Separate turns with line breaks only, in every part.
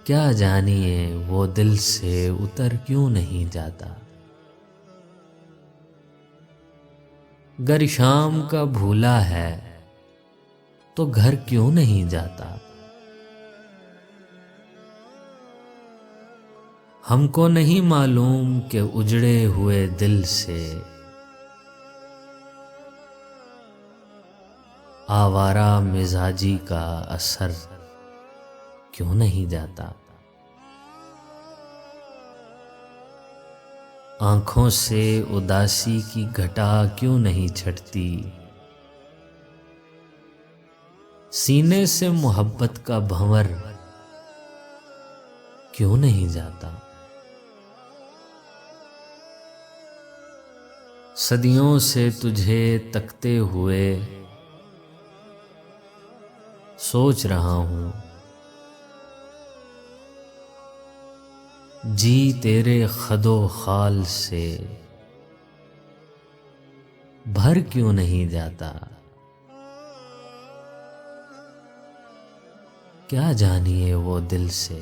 क्या जानिए वो दिल से उतर क्यों नहीं जाता। गर शाम का भूला है तो घर क्यों नहीं जाता। हमको नहीं मालूम कि उजड़े हुए दिल से आवारा मिजाजी का असर क्यों नहीं जाता। आंखों से उदासी की घटा क्यों नहीं छटती। सीने से मोहब्बत का भंवर क्यों नहीं जाता। सदियों से तुझे तकते हुए सोच रहा हूं, जी तेरे खदो खाल से भर क्यों नहीं जाता। क्या जानिए वो दिल से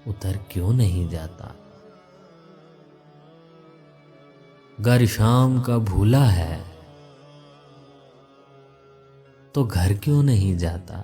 उतर क्यों नहीं जाता। गर शाम का भूला है तो घर क्यों नहीं जाता।